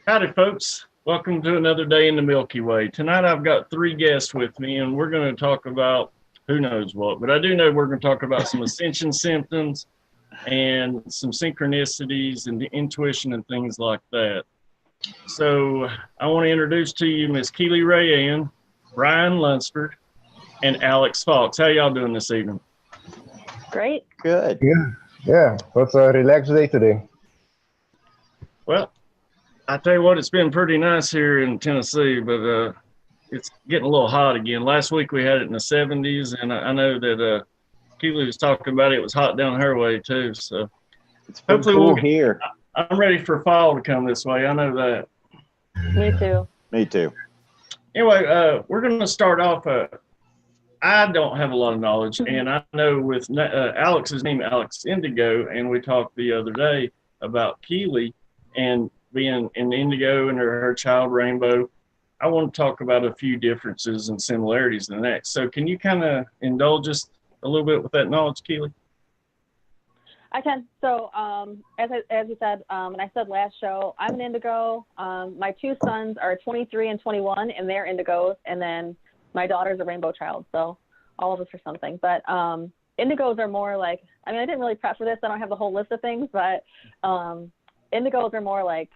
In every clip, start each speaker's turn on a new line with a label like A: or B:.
A: Howdy, folks. Welcome to another day in the Milky Way. Tonight I've got three guests with me, and we're going to talk about who knows what, but I do know we're going to talk about some ascension symptoms and some synchronicities and the intuition and things like that. So I want to introduce to you Miss Keelee Rayanne, Brian Lunsford, and Alex Fawkes. How y'all doing this evening?
B: Great.
C: Good.
D: Yeah. It's a relaxed day today.
A: Well, I tell you what, it's been pretty nice here in Tennessee, but it's getting a little hot again. Last week we had it in the 70s, and I know that Keelee was talking about it. It was hot down her way too. So
C: It's been
A: hopefully
C: cool here.
A: I'm ready for fall to come this way. I know that.
B: Me too.
C: Me too.
A: Anyway, we're going to start off. I don't have a lot of knowledge, and I know with Alex's name, Alex Indigo, and we talked the other day about Keelee and being an indigo and her child rainbow. I want to talk about a few differences and similarities in the next. So can you kind of indulge us a little bit with that knowledge, Keelee?
B: I can. So as you said, and I said last show, I'm an indigo. My two sons are 23 and 21, and they're indigos. And then my daughter's a rainbow child. So all of us are something. But indigos are more like, I didn't really prep for this. I don't have the whole list of things, but indigos are more like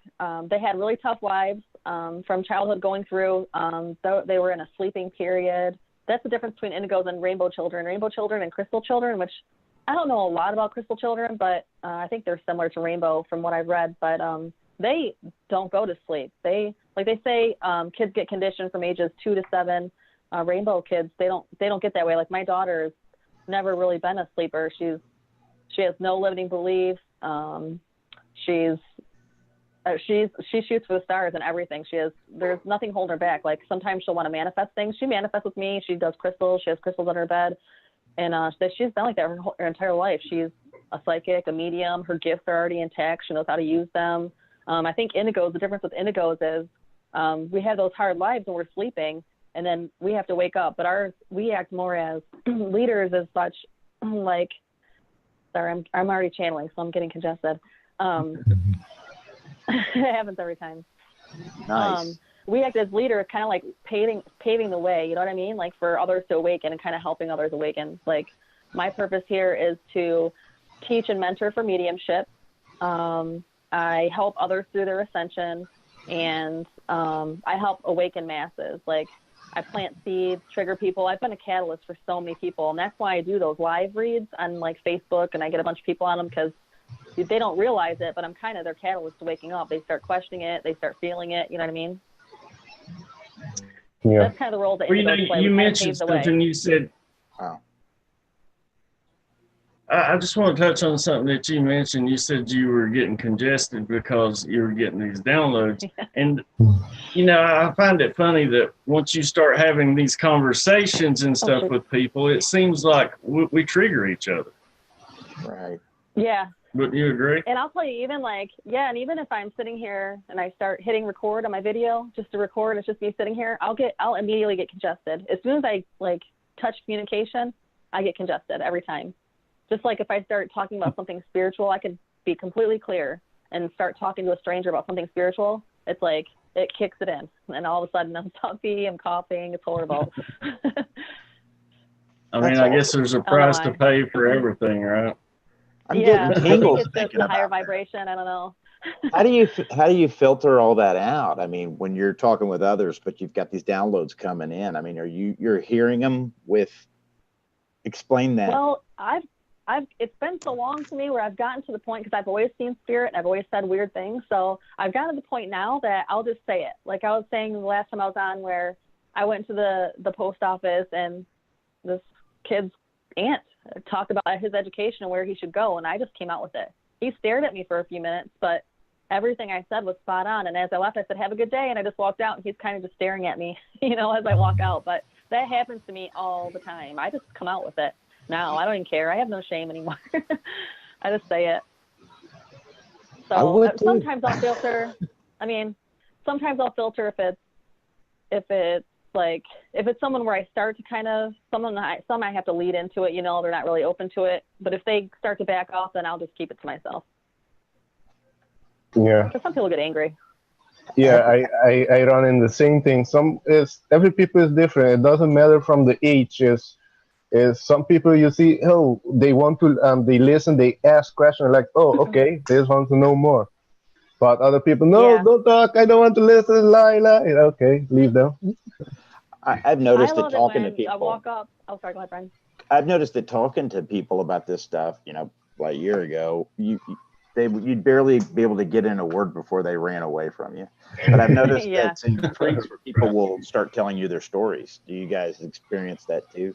B: they had really tough lives from childhood going through. They were in a sleeping period. That's the difference between indigos and rainbow children and crystal children, which I don't know a lot about crystal children, but I think they're similar to rainbow from what I've read. But they don't go to sleep. They say kids get conditioned from ages 2 to 7. Rainbow kids, they don't get that way. Like my daughter's never really been a sleeper. She has no limiting beliefs. She shoots for the stars and everything. There's nothing holding her back. Like sometimes she'll want to manifest things. She manifests with me. She does crystals. She has crystals on her bed. And she's been like that her entire life. She's a psychic, a medium. Her gifts are already intact. She knows how to use them. I think indigos, the difference with indigos is we have those hard lives when we're sleeping, and then we have to wake up. But we act more as leaders as such. Like, sorry, I'm already channeling, so I'm getting congested. It happens every time.
C: Nice.
B: We act as leaders, kind of like paving the way, you know what I mean? Like for others to awaken and kind of helping others awaken. Like my purpose here is to teach and mentor for mediumship. I help others through their ascension, and I help awaken masses. Like I plant seeds, trigger people. I've been a catalyst for so many people, and that's why I do those live reads on like Facebook, and I get a bunch of people on them because they don't realize it, but I'm kind of their catalyst to waking up. They start questioning it. They start feeling it. You know what I mean?
D: Yeah.
B: That's kind of the role that
A: You mentioned something. You said,
C: Wow.
A: I just want to touch on something that you mentioned. You said you were getting congested because you were getting these downloads. And, I find it funny that once you start having these conversations and stuff with people, it seems like we trigger each other.
C: Right.
B: Yeah.
A: Wouldn't you agree?
B: And I'll tell you, even and even if I'm sitting here and I start hitting record on my video just to record, it's just me sitting here, I'll immediately get congested. As soon as I touch communication, I get congested every time. Just like if I start talking about something spiritual, I could be completely clear and start talking to a stranger about something spiritual. It's like it kicks it in, and all of a sudden I'm stuffy, I'm coughing, it's horrible.
A: I guess there's a price to pay for everything, right?
C: I'm getting tingles.
B: I think it's just a higher vibration. I don't know.
C: How do you filter all that out? When you're talking with others, but you've got these downloads coming in. You're hearing them with. Explain that.
B: Well, it's been so long to me where I've gotten to the point, because I've always seen spirit and I've always said weird things. So I've gotten to the point now that I'll just say it. Like I was saying the last time I was on, where I went to the post office and this kid's aunt talked about his education and where he should go, and I just came out with it. He stared at me for a few minutes, but everything I said was spot on. And as I left, I said, "Have a good day," and I just walked out, and he's kind of just staring at me, as I walk out. But that happens to me all the time. I just come out with it now. I don't even care. I have no shame anymore. I just say it. So sometimes I'll filter. Sometimes I'll filter if it's someone where I start to kind of, some I have to lead into it, they're not really open to it. But if they start to back off, then I'll just keep it to myself.
D: Yeah.
B: Because some people get angry.
D: Yeah, I run in the same thing. Every people is different. It doesn't matter from the age. Is some people you see, oh, they want to they listen, they ask questions like, oh, okay, they just want to know more. But other people, no,
B: Yeah.
D: don't talk. I don't want to listen. Lie, lie. Okay, leave them.
C: I've
B: I
C: noticed it
B: love it
C: talking to
B: when I
C: people.
B: walk up. Oh, sorry, go ahead, Brian.
C: I've noticed that talking to people about this stuff, like a year ago, you'd barely be able to get in a word before they ran away from you. But I've noticed
B: Yeah.
C: that's increased where people will start telling you their stories. Do you guys experience that too?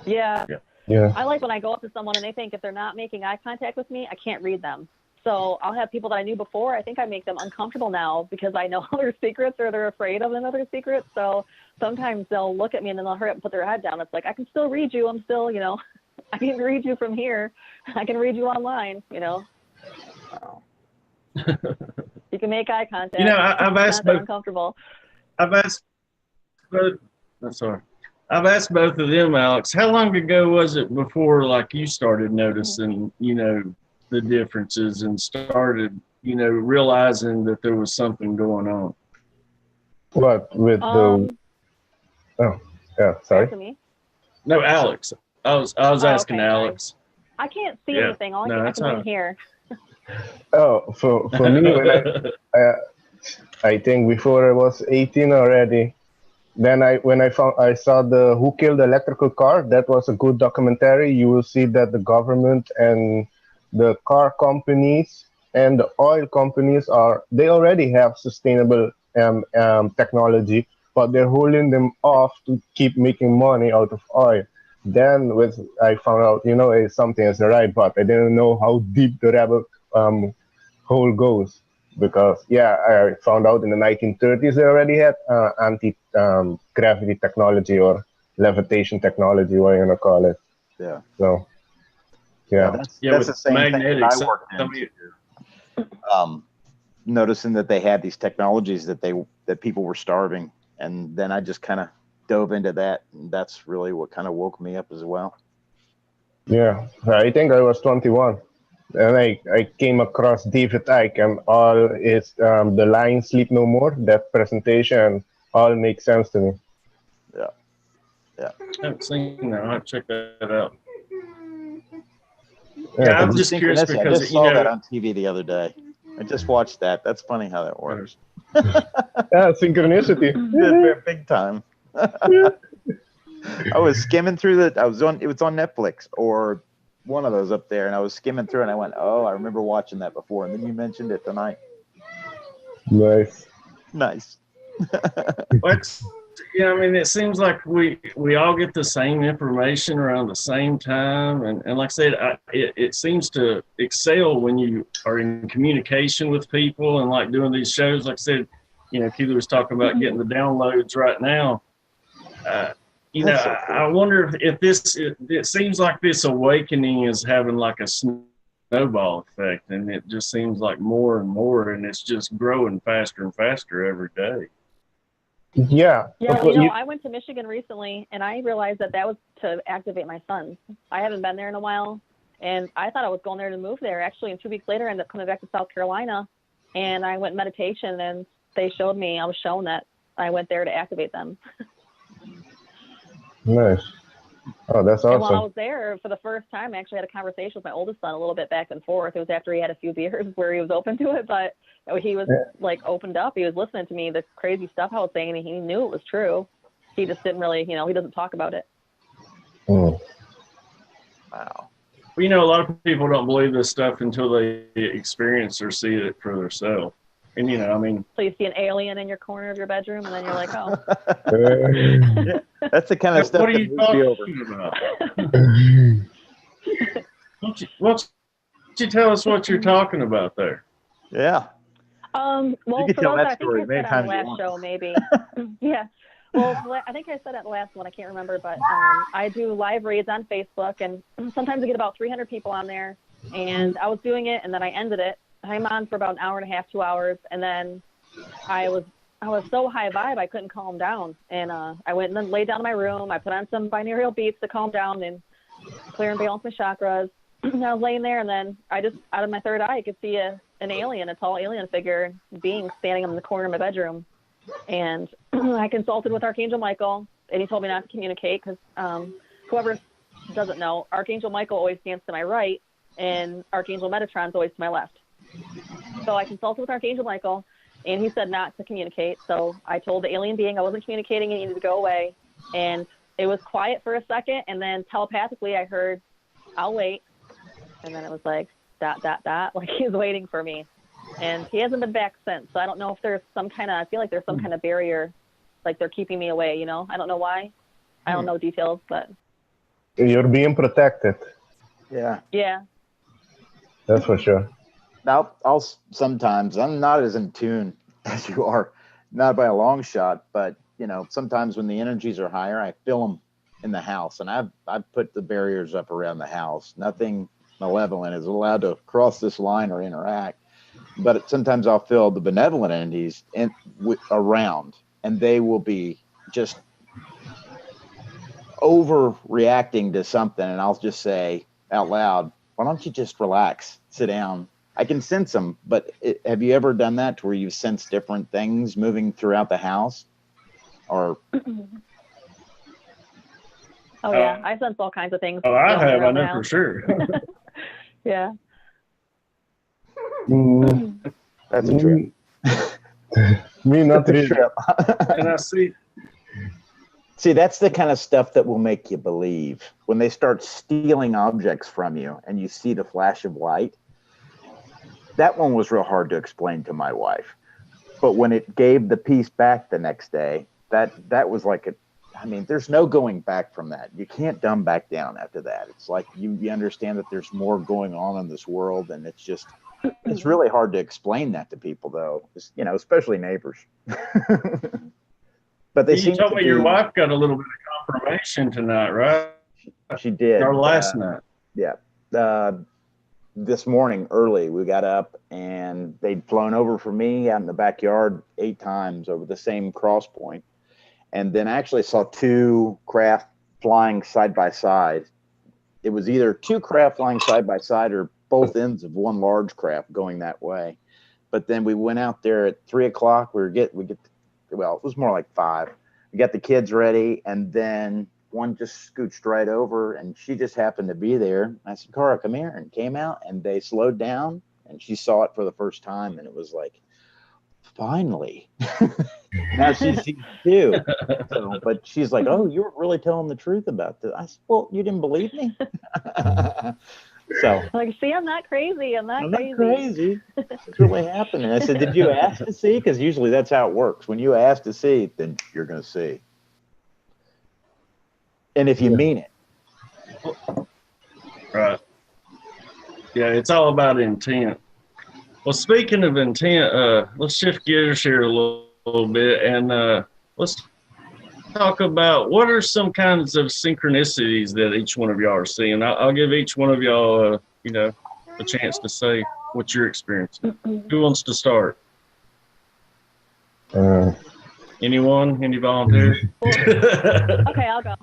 B: Yeah.
D: Yeah.
B: I like when I go up to someone and they think if they're not making eye contact with me, I can't read them. So I'll have people that I knew before. I think I make them uncomfortable now because I know their secrets or they're afraid of another secret. So sometimes they'll look at me and then they'll hurry up and put their head down. It's like, I can still read you. I'm still, I can read you from here. I can read you online,
C: Wow.
B: You can make eye contact.
A: I've
B: It's
A: asked
B: not that
A: both.
B: uncomfortable.
A: I've asked both. I'm sorry. I've asked both of them, Alex. How long ago was it before, like, you started noticing, the differences and started, realizing that there was something going on?
D: What with the? Oh, yeah. Sorry.
B: After me.
A: No, Alex. I was asking
B: Okay, sorry.
A: Alex.
B: I can't see
A: Yeah.
B: anything. All
A: No,
B: I
A: that's
B: can
A: all
B: only hear.
D: Oh, for me, I think before I was 18 already. Then when I saw the Who Killed the Electrical Car. That was a good documentary. You will see that the government and the car companies and the oil companies they already have sustainable technology, but they're holding them off to keep making money out of oil. Then I found out, something is right, but I didn't know how deep the rabbit hole goes. Because I found out in the 1930s they already had anti-gravity technology or levitation technology, what you gonna call it.
C: Yeah.
D: So
C: Yeah,
A: Yeah,
C: that's
A: with
C: the same thing that I
A: magnetics.
C: worked into. Noticing that they had these technologies that people were starving, and then I just kind of dove into that, and that's really what kind of woke me up as well.
D: Yeah, I think I was 21, and I came across David Icke and all his the line "Sleep No More." That presentation all makes sense to me.
C: Yeah.
A: I haven't seen that. I'll have to check that out.
D: Yeah,
A: I'm just curious
C: Synchronicity.
A: because
C: I just saw that on TV the other day. I just watched that. That's funny how that works.
D: yeah, synchronicity.
C: Big time. I was skimming through it was on Netflix or one of those up there, and I was skimming through and I went, oh, I remember watching that before, and then you mentioned it tonight.
D: Nice.
A: It seems like we all get the same information around the same time, and like I said, it seems to excel when you are in communication with people and like doing these shows. Like I said, Keelee was talking about getting the downloads right now. I wonder if it seems like this awakening is having like a snowball effect, and it just seems like more and more, and it's just growing faster and faster every day.
D: Yeah.
B: Yeah, I went to Michigan recently, and I realized that was to activate my sons. I haven't been there in a while, and I thought I was going there to move there. Actually, and 2 weeks later, I ended up coming back to South Carolina, and I went meditation, and they showed me, I was shown that I went there to activate them.
D: Nice. Oh, that's awesome.
B: And while I was there for the first time, I actually had a conversation with my oldest son a little bit back and forth. It was after he had a few beers where he was open to it, but he was like opened up. He was listening to me, the crazy stuff I was saying, and he knew it was true. He just didn't really, he doesn't talk about it.
C: Wow.
A: Well, a lot of people don't believe this stuff until they experience or see it for themselves. And,
B: So you see an alien in your corner of your bedroom, and then you're like, oh.
C: That's the kind of stuff
A: what are you talking about? Why don't you tell us what you're talking about there?
C: Yeah.
B: Well,
C: you can
B: for
C: tell
B: those
C: that
B: I think
C: story
B: I
C: many
B: said on the
C: times
B: last show, maybe. Yeah. Well, I think I said at the last one. I can't remember, but I do live reads on Facebook, and sometimes I get about 300 people on there. And I was doing it, and then I ended it. I'm on for about an hour and a half, 2 hours, and then I was so high vibe I couldn't calm down. And I went and then laid down in my room. I put on some binaural beats to calm down and clear and balance my chakras. And I was laying there, and then I just, out of my third eye, I could see a an alien, a tall alien figure being standing in the corner of my bedroom. And I consulted with Archangel Michael, and he told me not to communicate because whoever doesn't know, Archangel Michael always stands to my right, and Archangel Metatron's always to my left. So I consulted with Archangel Michael, and he said not to communicate. So I told the alien being I wasn't communicating and he needed to go away. And it was quiet for a second, and then telepathically I heard, "I'll wait." And then it was like, ... like he's waiting for me. And he hasn't been back since. So I don't know if there's some kind of, I feel like there's some kind of barrier, like they're keeping me away, you know? I don't know why. I don't know details, but.
D: You're being protected.
C: Yeah.
B: Yeah.
D: That's for sure.
C: Now, sometimes I'm not as in tune as you are, not by a long shot, but you know, sometimes when the energies are higher, I feel them in the house, and I've put the barriers up around the house. Nothing malevolent is allowed to cross this line or interact. But sometimes I'll feel the benevolent entities around, and they will be just overreacting to something, and I'll just say out loud, "Why don't you just relax, sit down?" I can sense them, but have you ever done that to where you've sensed different things moving throughout the house? Or
B: oh yeah, I sense all kinds of things.
A: Oh, I have, I know for sure.
B: Yeah.
C: That's a trip.
D: Me not
C: That's a
D: really.
C: trip.
A: And I see.
C: See, that's the kind of stuff that will make you believe. When they start stealing objects from you and you see the flash of light, that one was real hard to explain to my wife. But when it gave the piece back the next day, that was like I mean, there's no going back from that. You can't dumb back down after that. It's like you understand that there's more going on in this world, and it's really hard to explain that to people, though. You know, especially neighbors. But they seem
A: told
C: to
A: me your wife got a little bit of confirmation tonight, right?
C: She did.
A: Or last night.
C: Yeah. This morning early, we got up and they'd flown over for me out in the backyard 8 times over the same cross point. And then I actually saw 2 craft flying side by side. It was either 2 craft flying side by side or both ends of one large craft going that way. But then we went out there at 3 o'clock. Well, it was more like 5. We got the kids ready, and then one just scooched right over, and she just happened to be there. I said, "Cara, come here," and came out, and they slowed down, and she saw it for the first time, and it was like, finally. Now she sees it too. So, but she's like, "Oh, you were really telling the truth about this." I said, "Well, you didn't believe me." So,
B: like, see, I'm not crazy. I'm not
C: crazy. It's really happening. I said, "Did you ask to see?" Because usually that's how it works. When you ask to see, then you're going to see. And if you mean it.
A: Right. Yeah, it's all about intent. Well, speaking of intent, let's shift gears here a little bit, and let's talk about what are some kinds of synchronicities that each one of y'all are seeing. I'll give each one of y'all, a chance to say what you're experiencing. Who wants to start? Anyone? Any volunteers?
B: Okay, I'll go.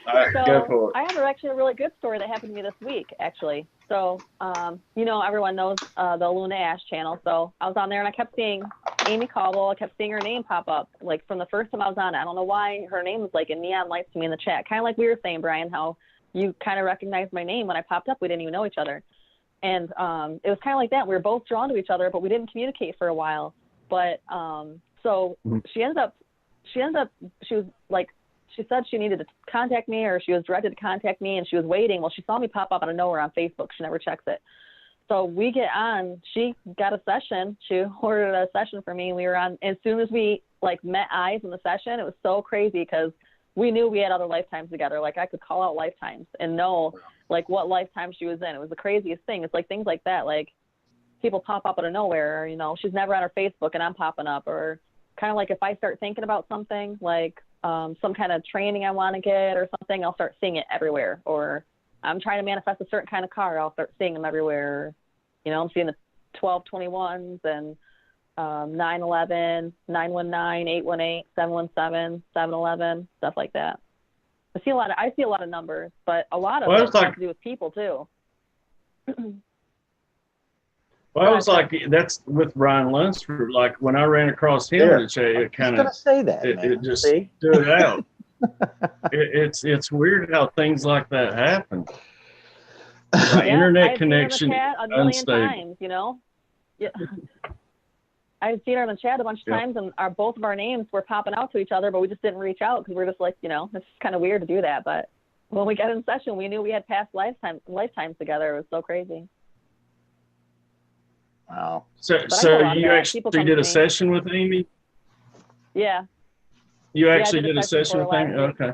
A: All right, go for it.
B: I have actually a really good story that happened to me this week, actually. So, everyone knows the Luna Ash channel. So I was on there and I kept seeing Amy Caldwell. I kept seeing her name pop up, like from the first time I was on it. I don't know why her name was like in neon lights to me in the chat. Kind of like we were saying, Brian, how you kind of recognized my name when I popped up. We didn't even know each other. And it was kind of like that. We were both drawn to each other, but we didn't communicate for a while. But so she was like, she said she needed to contact me, or she was directed to contact me, and she was waiting. Well, she saw me pop up out of nowhere on Facebook. She never checks it. So we get on. She got a session. She ordered a session for me, and we were on. As soon as we met eyes in the session, it was so crazy because we knew we had other lifetimes together. Like I could call out lifetimes and know what lifetime she was in. It was the craziest thing. It's like things like that. Like people pop up out of nowhere. Or, she's never on her Facebook, and I'm popping up. Or kind of like if I start thinking about something like some kind of training I want to get or something, I'll start seeing it everywhere. Or I'm trying to manifest a certain kind of car, I'll start seeing them everywhere. I'm seeing the 1221s and 911, 919, 818, 717, 711, stuff like that. I see a lot of numbers, but a lot of it has to do with people too.
A: Well, I was like, that's with Brian Lunsford. Like when I ran across him in the chat, it kind of
C: say that,
A: it just stood out. It's weird how things like that happen. My internet connection
B: a million times, you know. Yeah. I've seen her in the chat a bunch of times, and both of our names were popping out to each other, but we just didn't reach out because we're just like, you know, it's kind of weird to do that. But when we got in session, we knew we had past lifetimes together. It was so crazy.
C: Wow.
A: So you actually did a session with Amy?
B: Yeah.
A: You actually did a session with Amy? Okay.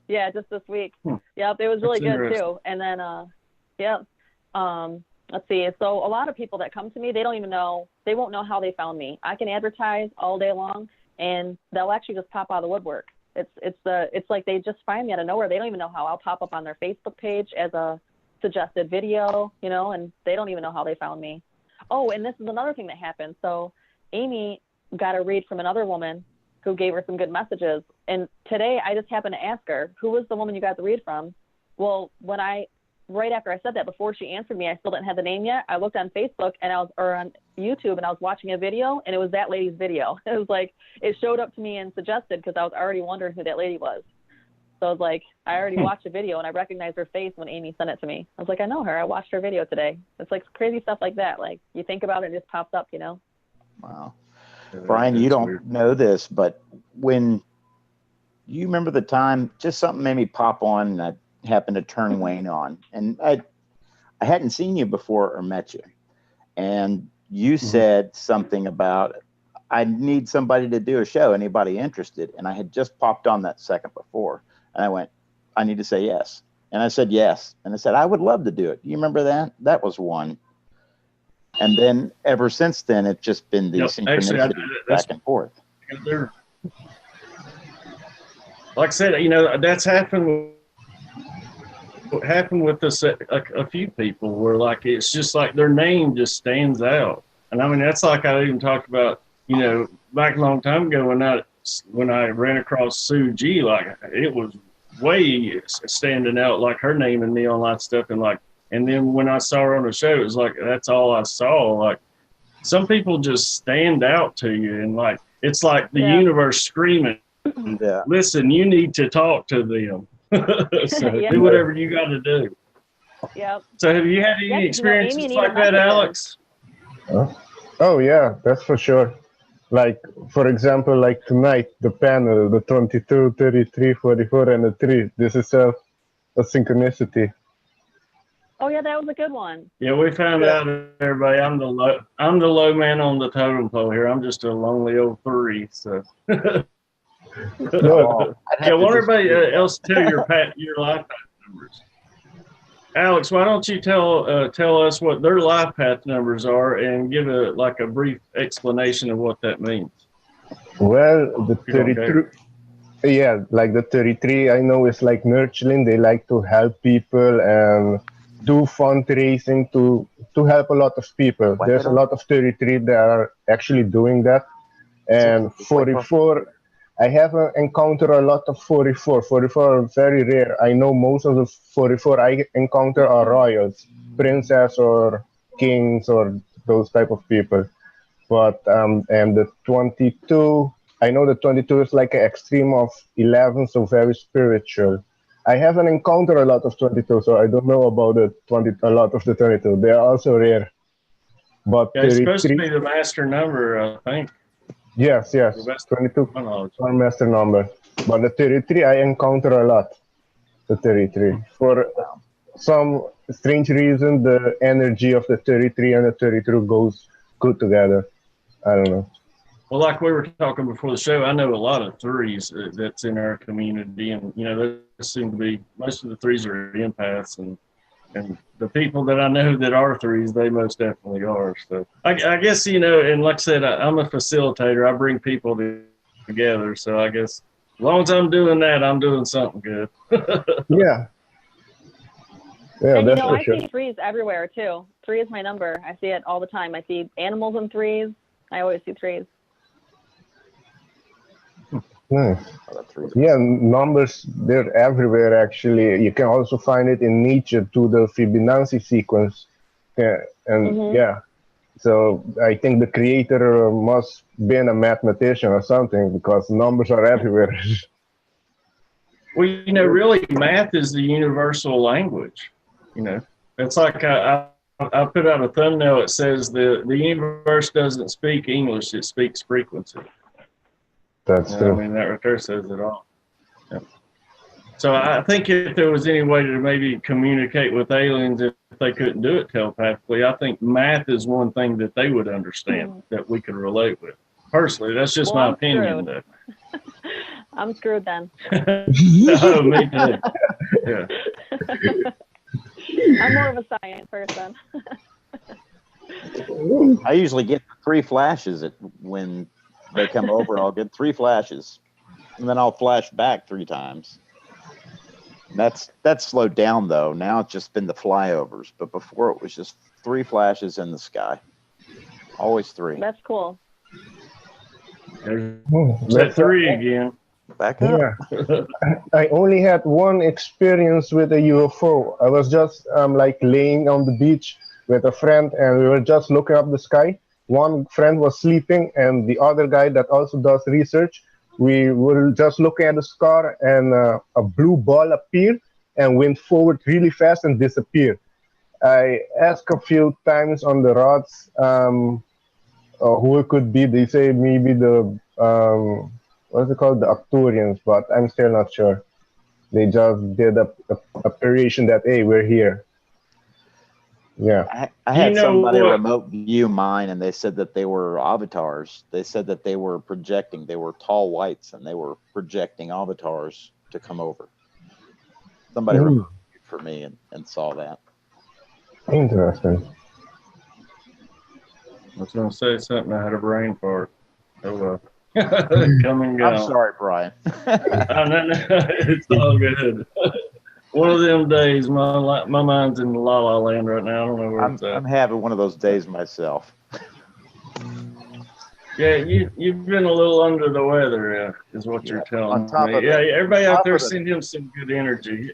B: Yeah, just this week. Yep, it was really good too. And then, let's see. So a lot of people that come to me, they won't know how they found me. I can advertise all day long, and they'll actually just pop out of the woodwork. It's like they just find me out of nowhere. They don't even know how. I'll pop up on their Facebook page as a suggested video, you know, and they don't even know how they found me. Oh, and this is another thing that happened. So Amy got a read from another woman who gave her some good messages. And today I just happened to ask her, who was the woman you got the read from? Well, right after I said that, before she answered me, I still didn't have the name yet. I looked on Facebook or on YouTube, and I was watching a video, and it was that lady's video. It was like, it showed up to me and suggested, because I was already wondering who that lady was. So I was like, I already watched a video, and I recognized her face when Amy sent it to me. I was like, I know her. I watched her video today. It's like crazy stuff like that. Like, you think about it, and it just pops up, you know?
C: Wow. Brian, you don't know this, but when you remember the time, just something made me pop on, and I happened to turn Wayne on, and I hadn't seen you before or met you, and you said something about, I need somebody to do a show, anybody interested? And I had just popped on that second before, and I went, I need to say yes. And I said yes, and I said I would love to do it. Do you remember that? That was one. And then ever since then, it's just been the synchronicity back and forth.
A: Like I said, you know, that's happened with us, a few people where, like, it's just like their name just stands out. And I mean, that's like I even talked about, you know, back a long time ago when I ran across Sue G, like, it was way standing out, like her name and me on lots of stuff. And then when I saw her on the show, it was like, that's all I saw. Like, some people just stand out to you, and like, it's like the universe screaming, listen, you need to talk to them. So do whatever you got to do.
B: Yep.
A: So have you had any experiences like that, Alex?
D: Oh yeah, that's for sure. Like, for example, like tonight, the panel, the 22, 33, 44, and the 3. This is a synchronicity.
B: Oh yeah, that was a good one.
A: Yeah, we found out, everybody. I'm the low man on the totem pole here. I'm just a lonely old 3. So.
D: No,
A: yeah, want everybody else tell your life path numbers. Alex, why don't you tell us what their life path numbers are and give a brief explanation of what that means.
D: Well, the 33, yeah, like the 33, I know is like nurturing. They like to help people and do fundraising to help a lot of people. There's a lot of 33 that are actually doing that. And 44, I have encountered a lot of 44. 44 are very rare. I know most of the 44 I encounter are royals, princess or kings or those type of people. But and the 22, I know the 22 is like an extreme of 11, so very spiritual. I haven't encountered a lot of 22, so I don't know about a lot of the 22. They are also rare. But
A: it's supposed to be the master number, I think.
D: Yes. 22 one master number. But the 33, I encounter a lot. The 33. For some strange reason, the energy of the 33 and the 32 goes good together. I don't know.
A: Well, like we were talking before the show, I know a lot of 3s that's in our community, and you know, there seem to be, most of the 3s are empaths, and the people that I know that are 3s, they most definitely are. So I guess, you know, and like I said, I'm a facilitator. I bring people together. So I guess as long as I'm doing that, I'm doing something good.
D: Yeah. Yeah,
B: and,
D: that's
B: you know,
D: for sure.
B: I see 3s everywhere too. 3 is my number. I see it all the time. I see animals in 3s. I always see 3s.
D: Nice. Yeah, numbers, they're everywhere actually. You can also find it in nature to the Fibonacci sequence. Yeah, and yeah, So I think the creator must been a mathematician or something because numbers are everywhere.
A: Well, really, math is the universal language. It's like I put out a thumbnail. It says the universe doesn't speak English; it speaks frequency.
D: That's true.
A: I mean, that right there says it all. Yeah. So I think if there was any way to maybe communicate with aliens, if they couldn't do it telepathically, I think math is one thing that they would understand that we could relate with. Personally, that's just my opinion. Though.
B: I'm screwed then.
A: Oh, me too. Yeah.
B: I'm more of a science person.
C: I usually get 3 flashes when they come over. I'll get 3 flashes, and then I'll flash back 3 times. That's slowed down though. Now it's just been the flyovers, but before it was just 3 flashes in the sky. Always 3.
B: That's cool.
A: That's 3 again.
C: Back up.
D: Yeah. I only had one experience with a UFO. I was just like laying on the beach with a friend, and we were just looking up the sky. One friend was sleeping, and the other guy that also does research, we were just looking at the sky, and a blue ball appeared and went forward really fast and disappeared. I asked a few times on the rods who it could be. They say maybe the what's it called, the Arcturians, but I'm still not sure. They just did a operation that, hey, we're here. Yeah.
C: I had somebody remote view mine, and they said that they were avatars. They said that they were projecting. They were tall whites, and they were projecting avatars to come over. Somebody remote viewed for me and saw that.
D: Interesting.
A: I was going to say something. I had a brain fart. Oh, well. Come and go.
C: I'm sorry, Brian.
A: No, it's all good. One of them days, my mind's in La La Land right now. I don't know where it's at.
C: I'm having one of those days myself.
A: Yeah, you've been a little under the weather, is what you're telling me. Yeah, everybody out there send him some good energy.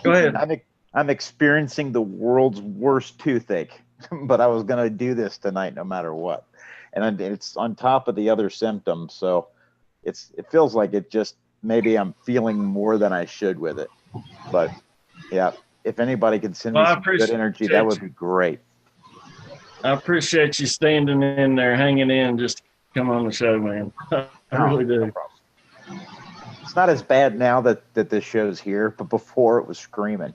A: Go ahead.
C: I'm experiencing the world's worst toothache, but I was going to do this tonight no matter what. And it's on top of the other symptoms, so it feels like it just maybe I'm feeling more than I should with it. But yeah, if anybody can send me some good energy, that would be great.
A: I appreciate you standing in there, hanging in, just come on the show, man. I really do.
C: No problem. It's not as bad now that this show's here, but before it was screaming.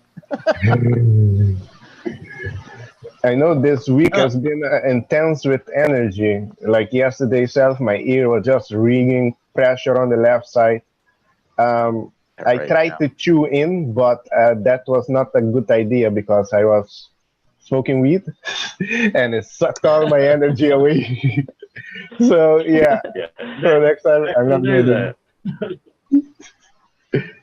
D: I know this week has been intense with energy. Like yesterday itself, my ear was just ringing, pressure on the left side. I tried to chew in, but that was not a good idea because I was smoking weed and it sucked all my energy away. So yeah. So next time I'm not doing that.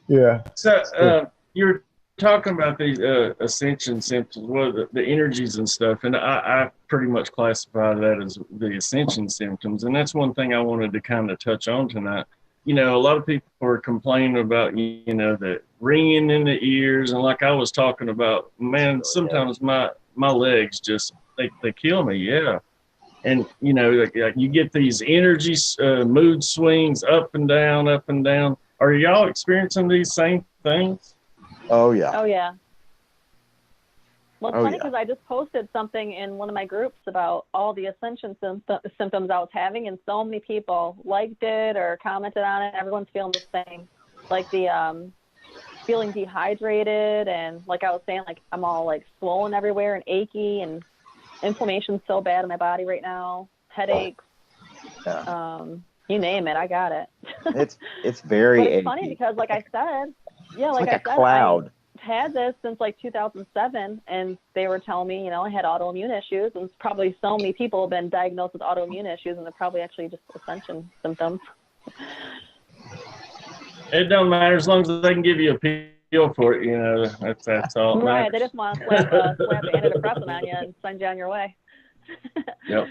D: Yeah.
A: So you're talking about these ascension symptoms, the energies and stuff, and I pretty much classify that as the ascension symptoms, and that's one thing I wanted to kind of touch on tonight. A lot of people are complaining about, the ringing in the ears, and like I was talking about, man, sometimes my legs just, they kill me, yeah. And, like you get these energy, mood swings up and down, up and down. Are y'all experiencing these same things?
C: Oh, yeah.
B: Oh, yeah. Well, it's funny because I just posted something in one of my groups about all the ascension symptoms I was having, and so many people liked it or commented on it. Everyone's feeling the same. Like the feeling dehydrated, and like I was saying, like I'm all like swollen everywhere and achy, and inflammation's so bad in my body right now. Headaches.
C: Yeah.
B: You name it, I got it.
C: It's very
B: But it's funny because, like I said, like I said,
C: cloud.
B: I've had this since like 2007, and they were telling me, I had autoimmune issues, and probably so many people have been diagnosed with autoimmune issues, and they're probably actually just ascension symptoms.
A: It don't matter as long as they can give you a pill for it, that's all.
B: Right, they just want to slap the antidepressant on you and send you on your way.
A: Yep.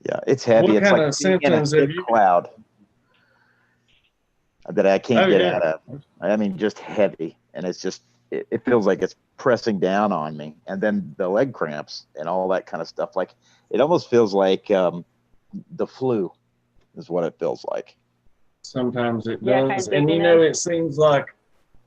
C: Yeah, it's heavy.
A: What
C: it's
A: kind
C: like
A: of symptoms
C: in a
A: have
C: thick
A: you?
C: cloud that I can't get
A: yeah.
C: out of. I mean, just heavy, and it's just it feels like it's pressing down on me, and then the leg cramps and all that kind of stuff. Like it almost feels like the flu is what it feels like.
A: Sometimes it
B: Yeah,
A: does.
B: kind of
A: And
B: dizziness.
A: it seems like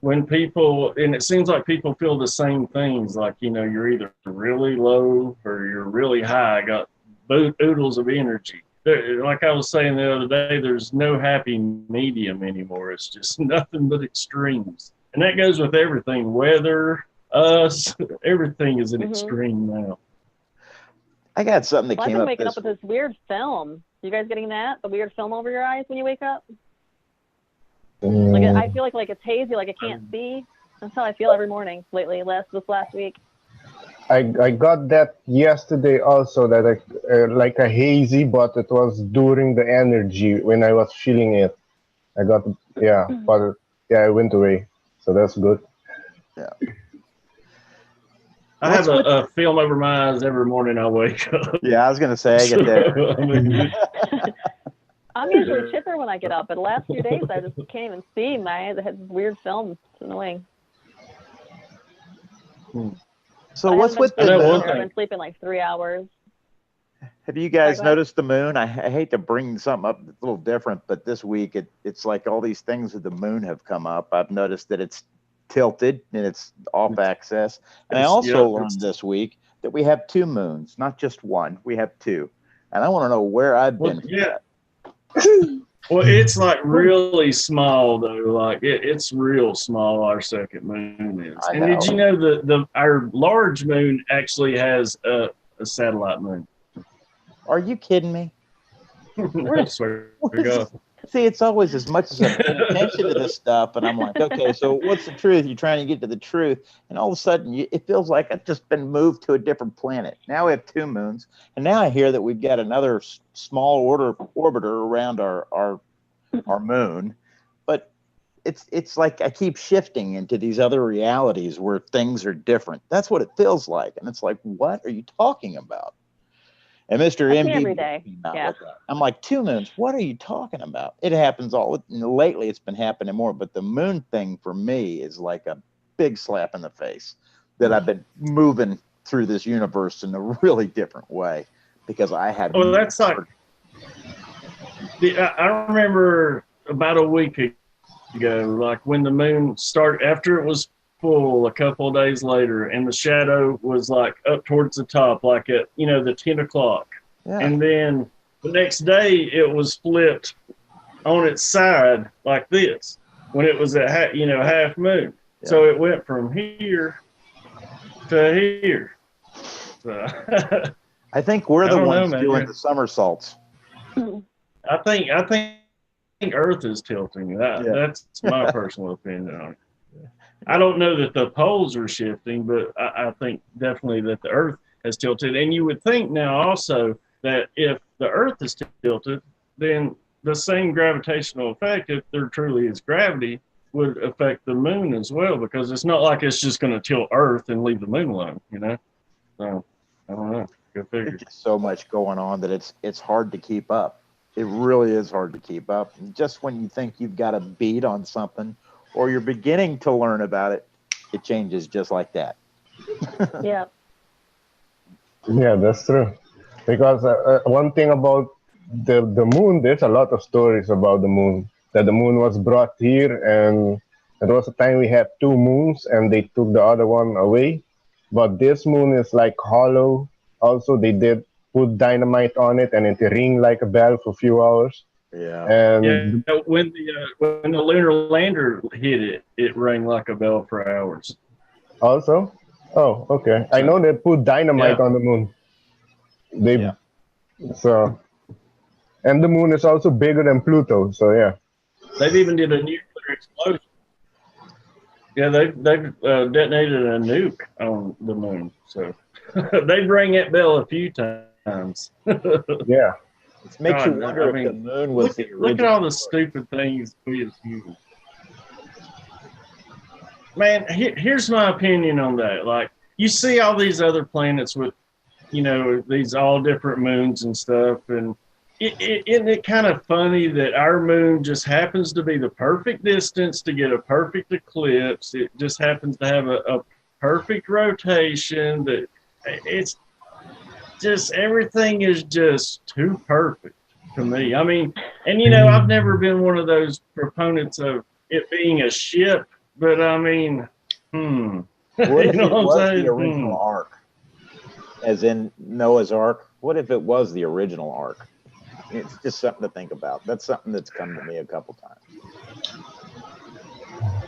A: when people, and it seems like people feel the same things. Like, you're either really low or you're really high, got oodles of energy. Like I was saying the other day, there's no happy medium anymore. It's just nothing but extremes. And that goes with everything, weather, us, everything is an extreme now.
C: I got something that
B: I've
C: came
B: been
C: up
B: waking
C: this
B: up with this weird film. You guys getting that? The weird film over your eyes when you wake up? Like I feel like it's hazy, like I can't see. That's how I feel every morning lately. This last week.
D: I got that yesterday also, that like a hazy, but it was during the energy when I was feeling it. I got, but it went away. So that's good.
C: Yeah.
A: I have a film over my eyes every morning I wake up.
C: Yeah, I was going to say, I get that.
B: I'm usually chipper when I get up, but the last few days I just can't even see. My eyes had this weird film. It's annoying.
C: So what's with the
B: moon? I've been sleeping like 3 hours.
C: Have you guys noticed the moon? I hate to bring something up that's a little different, but this week it's like all these things with the moon have come up. I've noticed that it's tilted and it's off axis. And I also learned this week that we have 2 moons, not just one. We have 2. And I want to know where I've been.
A: Yeah. Well, it's like really small though. Like it's real small. Our second moon is. And did you know our large moon actually has a satellite moon?
C: Are you kidding me?
A: I swear to God.
C: See, it's always as much as I pay attention to this stuff, and I'm like, okay, so what's the truth? You're trying to get to the truth, and all of a sudden, it feels like I've just been moved to a different planet. Now we have 2 moons, and now I hear that we've got another small orbiter around our moon, but it's like I keep shifting into these other realities where things are different. That's what it feels like, and it's like, what are you talking about? And Mr. MD
B: every day. Yeah.
C: I'm like, 2 moons. What are you talking about? It happens lately. It's been happening more, but the moon thing for me is like a big slap in the face that I've been moving through this universe in a really different way because I had.
A: Oh, that's like. I remember about a week ago, like when the moon started after it was full a couple of days later, and the shadow was like up towards the top, like at the 10 o'clock. Yeah. And then the next day it was flipped on its side like this when it was at half moon. Yeah. So it went from here to here. So
C: I think we're the ones doing the somersaults.
A: I think Earth is tilting. That's my personal opinion on it. I don't know that the poles are shifting, but I think definitely that the Earth has tilted. And you would think now also that if the Earth is tilted, then the same gravitational effect, if there truly is gravity, would affect the moon as well, because it's not like it's just going to tilt Earth and leave the moon alone, So, I don't know. Go figure.
C: There's so much going on that it's hard to keep up. It really is hard to keep up. And just when you think you've got a beat on something, or you're beginning to learn about it, it changes just like that.
B: Yeah.
D: Yeah, that's true. Because one thing about the moon, there's a lot of stories about the moon. That the moon was brought here, and there was a time we had 2 moons, and they took the other one away. But this moon is like hollow. Also, they did put dynamite on it, and it rang like a bell for a few hours.
C: Yeah.
D: And
A: when the lunar lander hit it, it rang like a bell for hours.
D: Also? Oh, okay. I know they put dynamite on the moon. So, and the moon is also bigger than Pluto. So yeah.
A: They've even did a nuclear explosion. Yeah, they've detonated a nuke on the moon. So they rang that bell a few times.
D: Yeah.
C: It makes you wonder if the moon was the original.
A: Look at all the stupid things we as humans. Man, here's my opinion on that. Like, you see all these other planets with, these all different moons and stuff, and isn't it kind of funny that our moon just happens to be the perfect distance to get a perfect eclipse? It just happens to have a perfect rotation. That it's just everything is just too perfect to me. I mean, and I've never been one of those proponents of it being a ship, but I mean,
C: What if it was the original Ark? As in Noah's Ark? What if it was the original Ark? It's just something to think about. That's something that's come to me a couple times.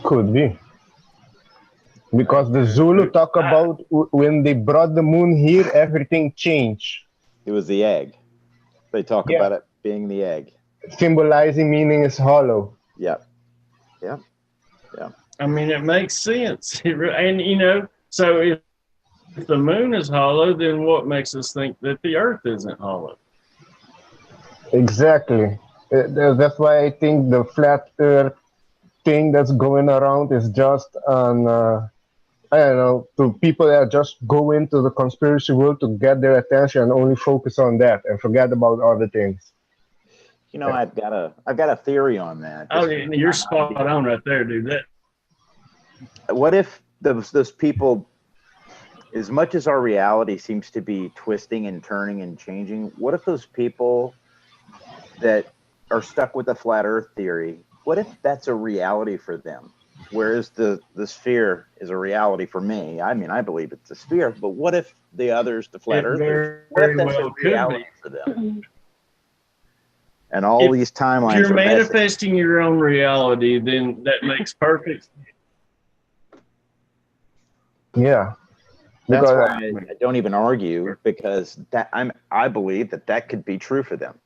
D: Could be. Because the Zulu talk about when they brought the moon here, everything changed.
C: It was the egg. They talk about it being the egg.
D: Symbolizing meaning is hollow.
C: Yep.
A: I mean, it makes sense. And, so if the moon is hollow, then what makes us think that the earth isn't hollow?
D: Exactly. That's why I think the flat earth thing that's going around is just an, I don't know, to people that just go into the conspiracy world to get their attention and only focus on that and forget about other things.
C: I've got a theory on that.
A: Oh, you're spot on right there, dude.
C: What if those people, as much as our reality seems to be twisting and turning and changing, what if those people that are stuck with the flat earth theory, what if that's a reality for them? Whereas the sphere is a reality for me. I mean, I believe it's a sphere, but what if the others, the flat earthers, what if that's a reality for them? And all these timelines.
A: If you're manifesting your own reality, then that makes perfect sense.
D: Yeah.
C: That's why I don't even argue, because I believe that could be true for them.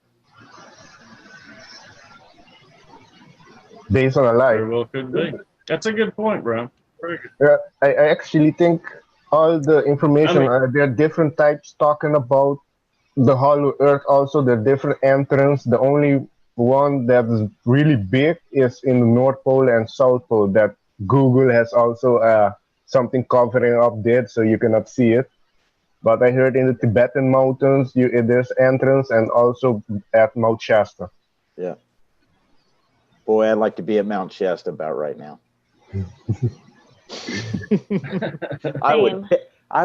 D: Based on a lie.
A: Very well could be. That's a good point, bro.
D: I actually think all the information, there are different types talking about the hollow earth. Also, there are different entrants. The only one that's really big is in the North Pole and South Pole that Google has also something covering up there, so you cannot see it. But I heard in the Tibetan mountains, there's entrance, and also at Mount Shasta.
C: Yeah. Boy, I'd like to be at Mount Shasta about right now. I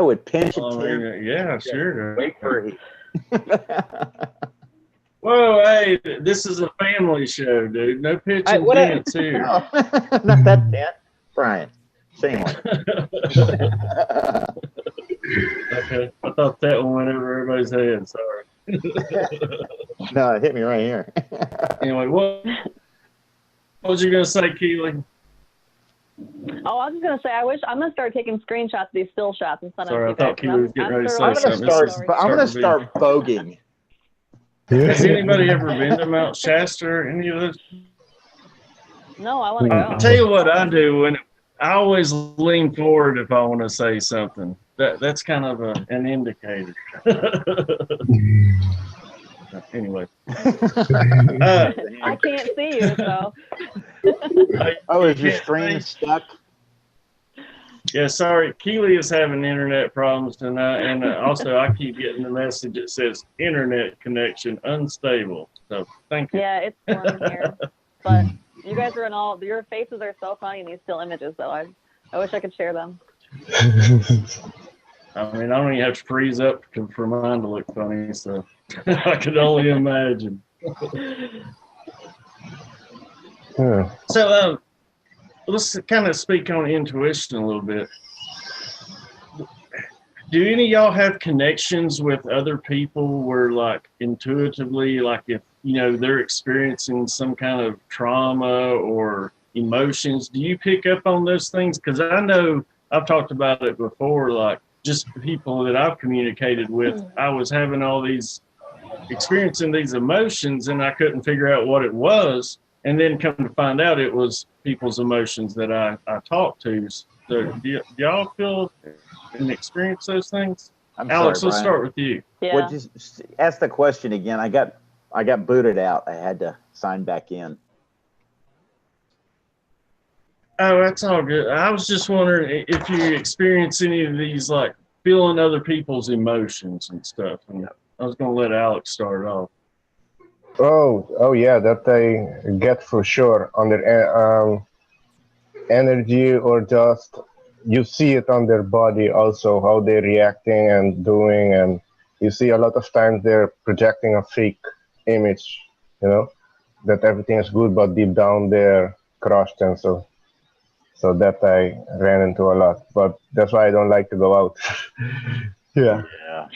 C: would pinch a tent.
A: Yeah, sure.
C: Wait for it.
A: Whoa, hey, this is a family show, dude. No pitching tents here.
C: Not that tent, Brian. Same one.
A: Okay, I thought that one went over everybody's head. Sorry.
C: No, it hit me right here.
A: Anyway, what was you gonna say, Keelee?
B: Oh, I was just gonna say, I'm gonna start taking screenshots of these still shots instead of.
A: Sorry, I thought Keelee was getting ready to say something.
C: I'm gonna start voguing.
A: Has anybody ever been to Mount Shasta or any of those?
B: No, I want to go.
A: I'll tell you what I do when I always lean forward if I want to say something. That's kind of an indicator. Anyway,
B: I can't see you, so.
C: Is your screen stuck?
A: Yeah, sorry. Keelee is having internet problems tonight, and also I keep getting the message that says internet connection unstable. So thank you.
B: Yeah, it's warm here, but you guys are your faces are so funny in these still images, though. I wish I could share them.
A: I mean, I don't even have to freeze up for mine to look funny, so I could only imagine.
D: Yeah.
A: So let's kind of speak on intuition a little bit. Do any of y'all have connections with other people where, like, intuitively, like if, they're experiencing some kind of trauma or emotions, do you pick up on those things? Because I know I've talked about it before, like, just people that I've communicated with, I was having all these, experiencing these emotions, and I couldn't figure out what it was. And then come to find out it was people's emotions that I talked to. So do y'all feel and experience those things? Alex, let's start with you.
B: Yeah.
C: Just ask the question again. I got booted out. I had to sign back in.
A: Oh, that's all good. I was just wondering if you experience any of these, like feeling other people's emotions and stuff. And I was going to let Alex start off.
D: Oh yeah, that I get for sure on their energy or just you see it on their body also, how they're reacting and doing, and you see a lot of times they're projecting a fake image, you know, that everything is good, but deep down they're crushed, and so that I ran into a lot. But that's why I don't like to go out. Yeah.
C: Yeah.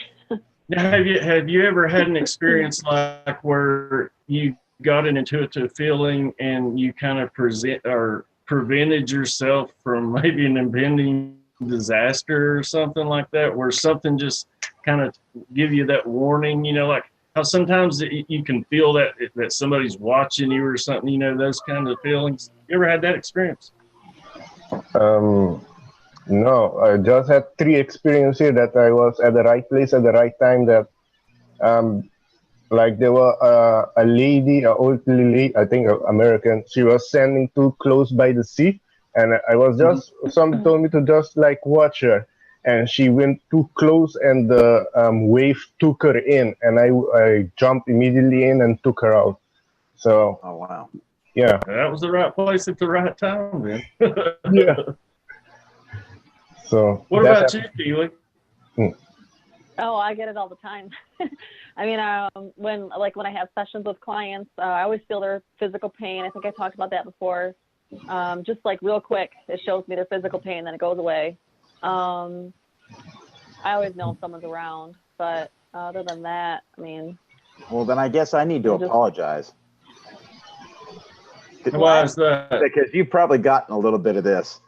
A: Now, have you ever had an experience like where you got an intuitive feeling and you kind of prevented yourself from maybe an impending disaster or something like that, where something just kind of give you that warning, you know, like how sometimes you can feel that somebody's watching you or something, you know, those kind of feelings. You ever had that experience?
D: No, I just had 3 experiences that I was at the right place at the right time. That like there were a lady, an old lady, I think American. She was standing too close by the sea, and I was just somebody told me to just like watch her, and she went too close, and the wave took her in, and I jumped immediately in and took her out. So
C: Oh wow.
D: yeah,
A: That was the right place at the right time, then.
D: yeah. So
A: What about you, Keelee?
B: Oh, I get it all the time. I mean, when I have sessions with clients, I always feel their physical pain. I think I talked about that before. Just like real quick, it shows me their physical pain, then it goes away. I always know if someone's around, but other than that, I mean.
C: Well, then I guess I need to apologize.
A: Why is that?
C: Because you've probably gotten a little bit of this.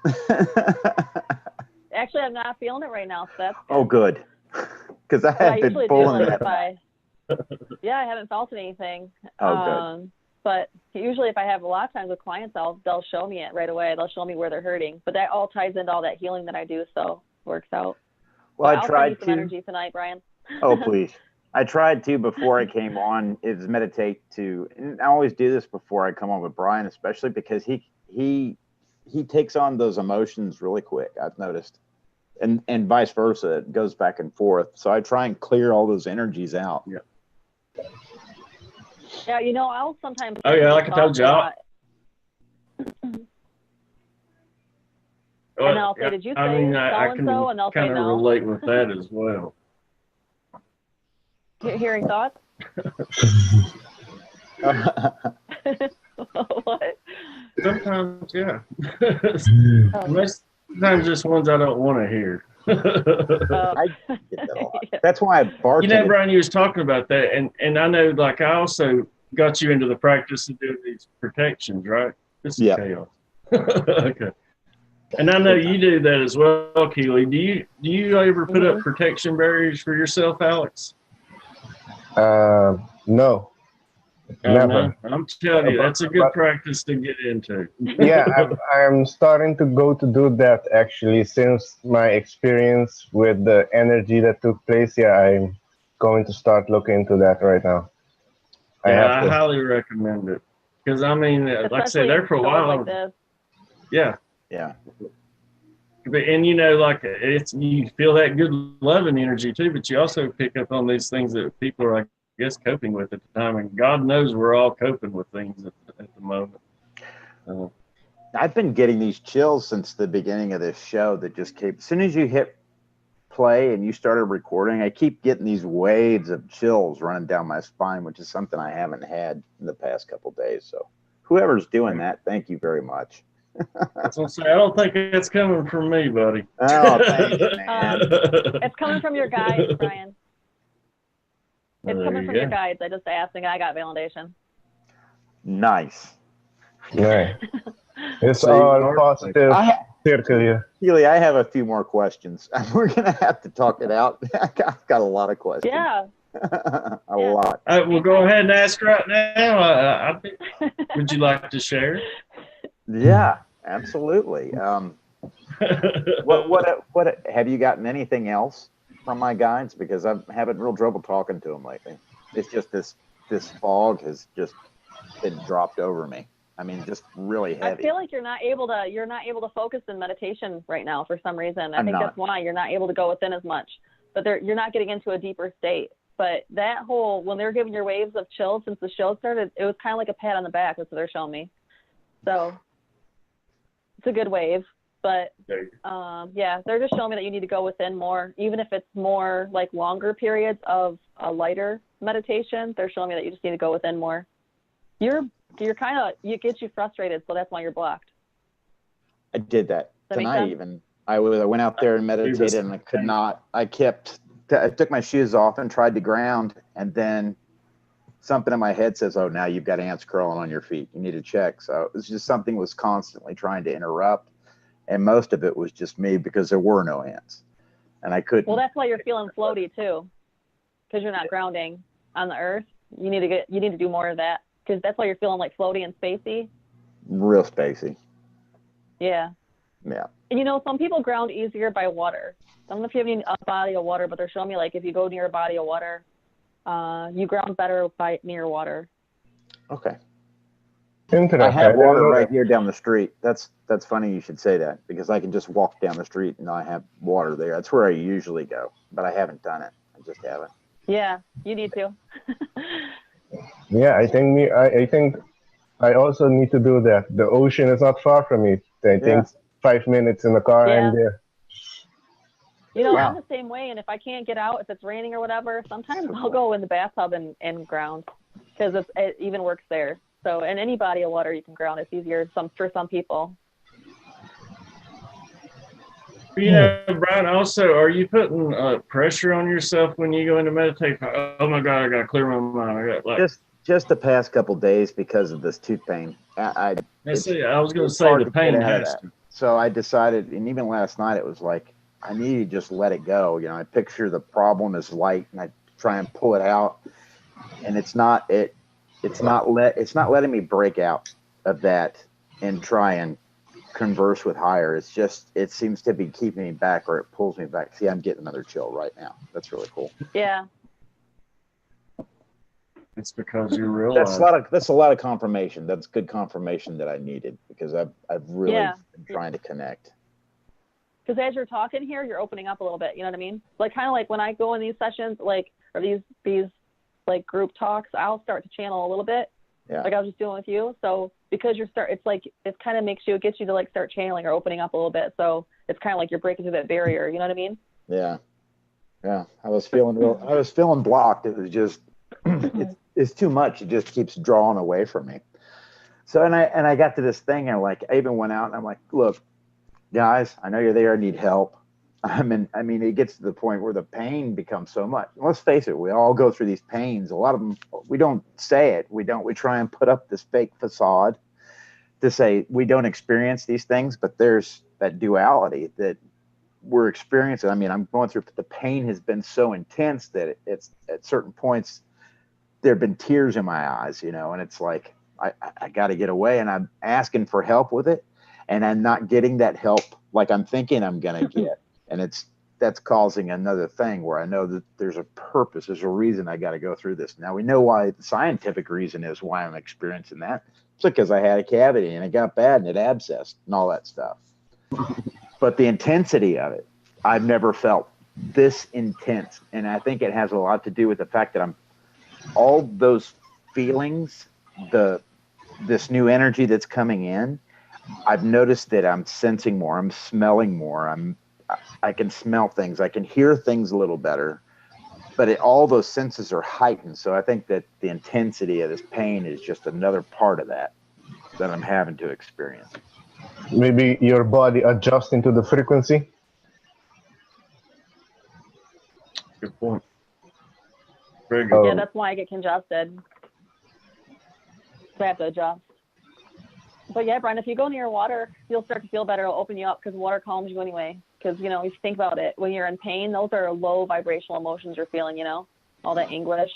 B: Actually, I'm not feeling it right now, so that's good.
C: Oh, good. Because I have been pulling that.
B: Yeah, I haven't felt anything.
C: Oh, good.
B: But usually if I have a lot of times with clients, they'll show me it right away. They'll show me where they're hurting. But that all ties into all that healing that I do, so it works out.
C: Well,
B: I'll
C: tried
B: send you some energy tonight, Brian.
C: Oh, please. I tried to before I came on is meditate to, and I always do this before I come on with Brian, especially because he takes on those emotions really quick, I've noticed. And vice versa, it goes back and forth. So I try and clear all those energies out.
A: Yeah.
B: Yeah, you know, I'll sometimes.
A: Oh yeah, like I told you.
B: And I'll say, did you say so-and-so? And they'll say no.
A: I can kind of relate with that as well.
B: Hearing thoughts? What?
A: Sometimes, yeah. Most times just ones I don't want to hear.
C: I get that a lot. That's why I bartended.
A: You know, Brian, you was talking about that, and I know, like, I also got you into the practice of doing these protections, right? This is chaos. Okay. And I know you do that as well, Keelee. Do you ever put up protection barriers for yourself, Alex?
D: No. Never.
A: I'm telling you, that's a good practice to get into.
D: Yeah, I'm starting to go to do that actually since my experience with the energy that took place. Yeah, I'm going to start looking into that right now.
A: I highly recommend it because I mean, like I said, there for a while. Yeah. And you know, like you feel that good loving energy too, but you also pick up on these things that people are, I guess, coping with at the time, and God knows we're all coping with things at the moment.
C: I've been getting these chills since the beginning of this show that just keep, as soon as you hit play and you started recording, I keep getting these waves of chills running down my spine, which is something I haven't had in the past couple of days. So whoever's doing that, thank you very much.
A: I don't think it's coming from me, buddy.
C: Oh, thanks, man.
B: It's coming from your guides, Brian. It's coming from your guides. I just asked and I got validation.
C: Nice.
D: Yeah. It's all positive circle here.
C: Keelee, I have a few more questions. We're going to have to talk it out. I've got a lot of questions.
B: Yeah.
C: a lot.
A: We'll go ahead and ask right now. Would you like to share?
C: Yeah, absolutely. What have you gotten anything else from my guides? Because I'm having real trouble talking to them lately. It's just this fog has just been dropped over me. I mean, just really heavy.
B: I feel like you're not able to focus in meditation right now for some reason. I think that's why you're not able to go within as much. But you're not getting into a deeper state. But that whole, when they're giving your waves of chills since the show started, it was kind of like a pat on the back. That's what they're showing me. So it's a good wave. But
A: There you
B: yeah, they're just showing me that you need to go within more, even if it's more like longer periods of a lighter meditation. They're showing me that you just need to go within more. You're kind of, it gets you frustrated, so that's why you're blocked.
C: I did that
B: Does that make
C: tonight.
B: sense?
C: Even I went out there and meditated, and I could not. I took my shoes off and tried to ground, and then something in my head says, "Oh, now you've got ants crawling on your feet. You need to check." So it was just something was constantly trying to interrupt, and most of it was just me because there were no ants, and I couldn't.
B: Well, that's why you're feeling floaty too, because you're not grounding on the earth. You need to do more of that, because that's why you're feeling like floaty and spacey.
C: Real spacey.
B: Yeah.
C: Yeah.
B: And you know, some people ground easier by water. I don't know if you have a body of water, but they're showing me like if you go near a body of water, you ground better by near water.
C: Okay.
D: Interesting.
C: I have water right here down the street. That's funny you should say that, because I can just walk down the street and I have water there. That's where I usually go, but I haven't done it. I just haven't.
B: Yeah, you need to.
D: Yeah, I think I also need to do that. The ocean is not far from me. I think 5 minutes in the car,
B: Yeah.
D: I'm there.
B: You know,
C: Wow.
B: I'm the same way, and if I can't get out, if it's raining or whatever, sometimes I'll go in the bathtub and ground, because it even works there. So in any body of water, you can ground. It's easier for some people.
A: You know, Brian, also, are you putting pressure on yourself when you go into meditate? Oh my God, I got to clear my mind. I got like
C: just the past couple days because of this tooth pain. I
A: was going to
C: it's
A: say
C: hard
A: the
C: to
A: pain
C: get out of
A: has
C: that.
A: to.
C: So I decided, and even last night, it was like I need to just let it go. You know, I picture the problem as light, and I try and pull it out, and it's not letting me break out of that and try and converse with higher. It's just, it seems to be keeping me back, or it pulls me back. See, I'm getting another chill right now. Really cool.
B: Yeah.
A: It's because you realize
C: That's a lot of confirmation. That's good confirmation that I needed, because I've really been trying to connect.
B: Because as you're talking here, you're opening up a little bit. You know what I mean? Like kind of like when I go in these sessions, like, or these like group talks, I'll start to channel a little bit.
C: Yeah.
B: Like I was just doing with you. So because it's like, it kind of gets you to like start channeling or opening up a little bit. So it's kind of like you're breaking through that barrier. You know what I mean?
C: Yeah. Yeah. I was feeling blocked. It was just, it's too much. It just keeps drawing away from me. So, and I got to this thing, and I even went out and I'm like, look, guys, I know you're there. I need help. I mean, it gets to the point where the pain becomes so much. Let's face it, we all go through these pains. A lot of them, we don't say it. We try and put up this fake facade to say we don't experience these things, but there's that duality that we're experiencing. I mean, I'm going through, the pain has been so intense that it's at certain points, there have been tears in my eyes, you know, and it's like, I got to get away, and I'm asking for help with it, and I'm not getting that help like I'm thinking I'm going to get. And that's causing another thing where I know that there's a purpose, there's a reason I got to go through this. Now we know why the scientific reason is why I'm experiencing that. It's because I had a cavity and it got bad and it abscessed and all that stuff. But the intensity of it, I've never felt this intense. And I think it has a lot to do with the fact that all those feelings, this new energy that's coming in, I've noticed that I'm sensing more, I'm smelling more, I can smell things, I can hear things a little better, but all those senses are heightened. So I think that the intensity of this pain is just another part of that I'm having to experience.
D: Maybe your body adjusting to the frequency.
A: Good point. Very good.
B: Yeah, that's why I get congested. So I have to adjust. But yeah, Brian, if you go near water, you'll start to feel better. It'll open you up, because water calms you anyway. Because, you know, if you think about it, when you're in pain, those are low vibrational emotions you're feeling, you know, all that anguish.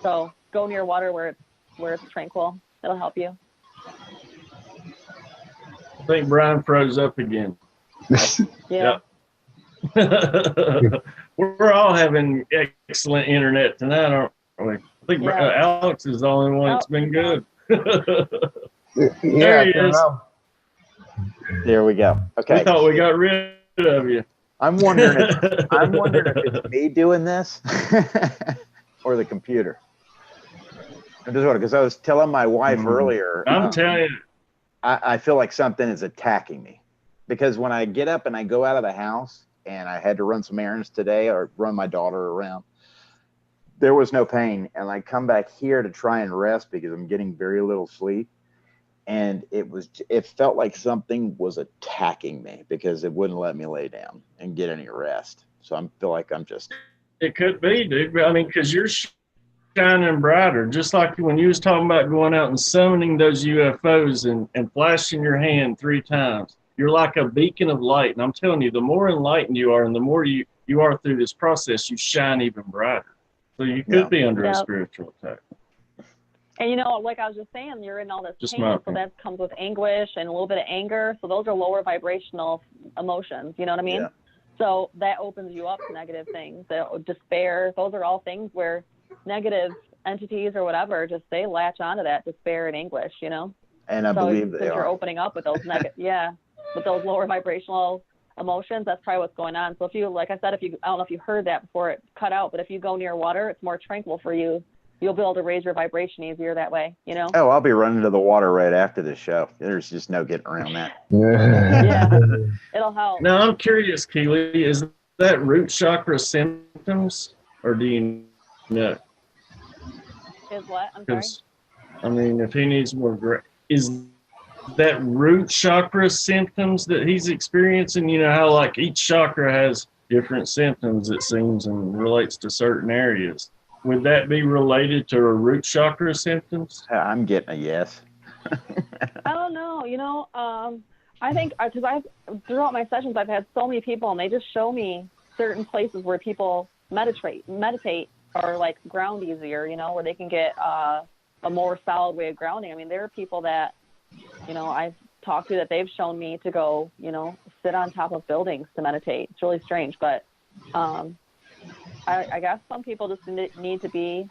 B: So go near water where it's tranquil. It'll help you.
A: I think Brian froze up again.
B: Yeah.
A: We're all having excellent internet tonight, aren't we? I think Alex is the only one that's been good. There he is.
C: There we go. Okay.
A: We thought we got rid of you.
C: I'm wondering if it's me doing this or the computer. I'm just wondering, because I was telling my wife earlier.
A: I'm telling you.
C: I feel like something is attacking me, because when I get up and I go out of the house and I had to run some errands today or run my daughter around, there was no pain. And I come back here to try and rest because I'm getting very little sleep. And it felt like something was attacking me because it wouldn't let me lay down and get any rest. So I feel like I'm just.
A: It could be, dude. I mean, because you're shining brighter, just like when you was talking about going out and summoning those UFOs and flashing your hand 3 times. You're like a beacon of light. And I'm telling you, the more enlightened you are and the more you are through this process, you shine even brighter. So you could be under a spiritual attack.
B: And, you know, like I was just saying, you're in all this
A: Just
B: pain, so that comes with anguish and a little bit of anger. So those are lower vibrational emotions, you know what I mean? Yeah. So that opens you up to negative things. Despair, those are all things where negative entities or whatever, just they latch onto that despair and anguish, you know?
C: And I believe they are.
B: You're opening up with those with those lower vibrational emotions, that's probably what's going on. So if you, like I said, I don't know if you heard that before it cut out, but if you go near water, it's more tranquil for you. You'll be able to raise your vibration easier that way, you know?
C: Oh, I'll be running to the water right after this show. There's just no getting around that.
B: Yeah, it'll help.
A: Now, I'm curious, Keelee, is that root chakra symptoms, or do you know?
B: Is what? I'm sorry?
A: I mean, if he needs more, is that root chakra symptoms that he's experiencing? You know how, like, each chakra has different symptoms, it seems, and relates to certain areas. Would that be related to root chakra symptoms?
C: I'm getting a yes.
B: I don't know. You know, I think because throughout my sessions, I've had so many people, and they just show me certain places where people meditate or like ground easier. You know, where they can get a more solid way of grounding. I mean, there are people that, you know, I've talked to that they've shown me to go, you know, sit on top of buildings to meditate. It's really strange, but. I guess some people just need to be,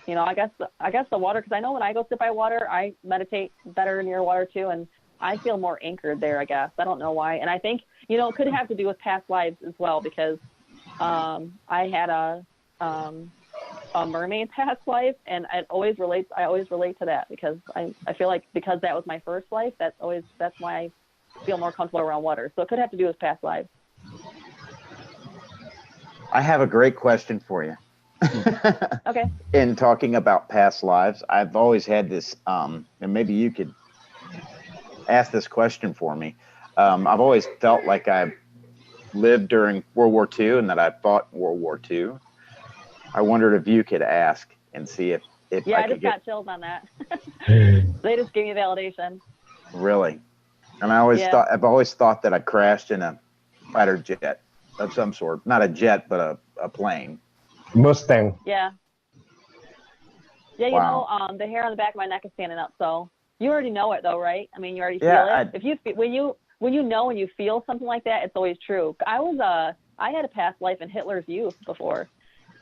B: you know, I guess the water, because I know when I go sit by water, I meditate better near water too, and I feel more anchored there, I guess. I don't know why. And I think, you know, it could have to do with past lives as well, because I had a mermaid past life, and I always relate to that, because I feel like because that was my first life, that's why I feel more comfortable around water. So it could have to do with past lives.
C: I have a great question for you.
B: Okay.
C: In talking about past lives, I've always had this, and maybe you could ask this question for me. I've always felt like I lived during World War II and that I fought World War II. I wondered if you could ask and see if
B: I just got chills on that. They just gave me validation.
C: Really? And I've always thought that I crashed in a fighter jet of some sort, not a jet, but a plane.
D: Mustang.
B: Yeah. Yeah, you know, the hair on the back of my neck is standing up, so you already know it, though, right? I mean, you already feel it. When you know and you feel something like that, it's always true. I had a past life in Hitler's youth before.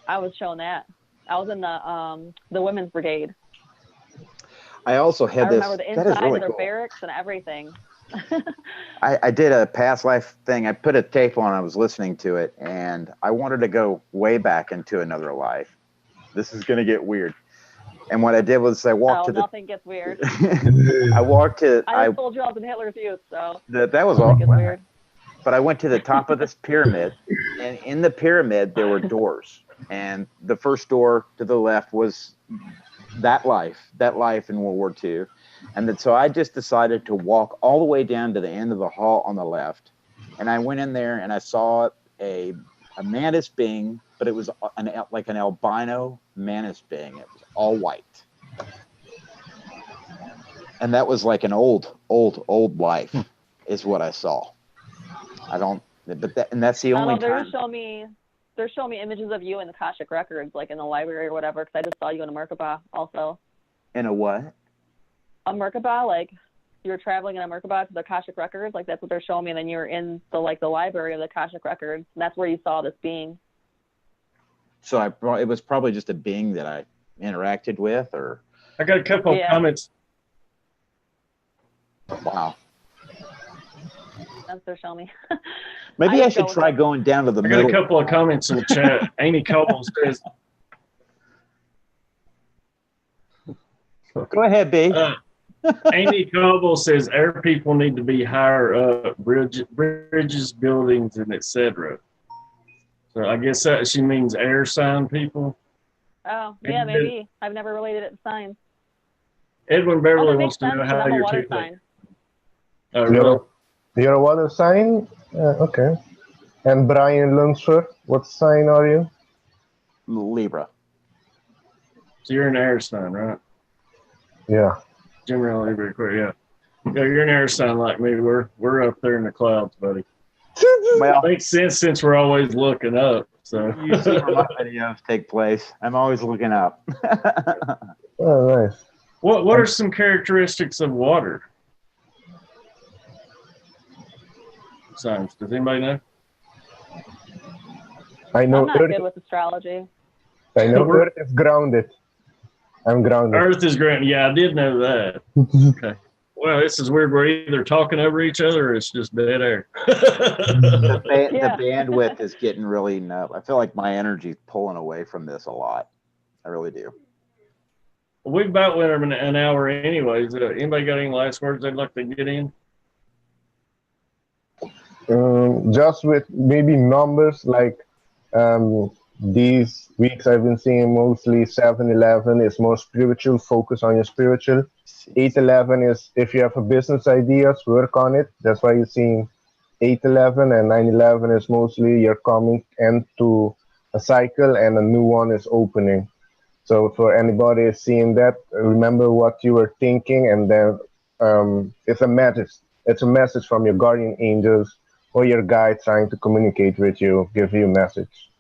B: I was shown that. I was in the women's brigade.
C: I also had this. I remember the inside
B: of their barracks and everything.
C: I did a past life thing. I put a tape on. I was listening to it, and I wanted to go way back into another life. This is going to get weird. And what I did was I walked to the.
B: Nothing gets weird.
C: I walked to.
B: I told you I was in Hitler's youth, so.
C: That was all. Weird. But I went to the top of this pyramid, and in the pyramid there were doors, and the first door to the left was that life in World War II. And so I just decided to walk all the way down to the end of the hall on the left. And I went in there and I saw a mantis being, but it was like an albino mantis being. It was all white. And that was like an old life is what I saw. That's the only time.
B: They're showing me images of you in the Akashic Records, like in the library or whatever, because I just saw you in a Merkaba also.
C: In a what?
B: A Merkaba, like you were traveling in a Merkaba to the Akashic Records, like that's what they're showing me, and then you were in the library of the Akashic Records, and that's where you saw this being.
C: So it was probably just a being that I interacted with, or.
A: I got a couple of comments.
C: Wow.
B: That's what they're showing me.
C: Maybe I should try going down to the middle.
A: I got a couple of comments in the chat. Amy Coble says.
C: Go ahead, B.
A: Amy Coble says air people need to be higher up, bridges, buildings, and etc. So I guess that she means air sign people.
B: Oh, yeah, maybe. I've never related it to signs.
A: Edwin Beverly wants to know how
B: I'm a
A: your
B: water
A: two
B: sign.
A: Oh, really?
D: You're a water sign? Okay. And Brian Lunsford, what sign are you?
C: Libra.
A: So you're an air sign, right?
D: Yeah.
A: Generally, very quick, yeah. Yeah, you're an air sign like me. We're up there in the clouds, buddy.
C: Well,
A: Makes sense since we're always looking up. So
C: you see where my videos take place. I'm always looking up.
D: Oh, nice.
A: What are some characteristics of water signs? Does anybody know?
D: I know
B: I'm not
D: Earth.
B: good with astrology.
D: I know Earth is grounded. I'm grounded.
A: Earth is grounded. Yeah, I did know that. Okay. Well, this is weird. We're either talking over each other or it's just dead air.
C: The bandwidth is getting really eaten up. I feel like my energy's pulling away from this a lot. I really do.
A: We about went over an hour anyways. Anybody got any last words they'd like to get in?
D: Just with maybe numbers, like these weeks I've been seeing mostly 7-11 is more spiritual, focus on your spiritual. 8-11 is if you have a business ideas, work on it. That's why you're seeing 8-11, and 9-11 is mostly you're coming into a cycle and a new one is opening. So for anybody seeing that, remember what you were thinking, and then it's a message. It's a message from your guardian angels or your guide trying to communicate with you, give you a message.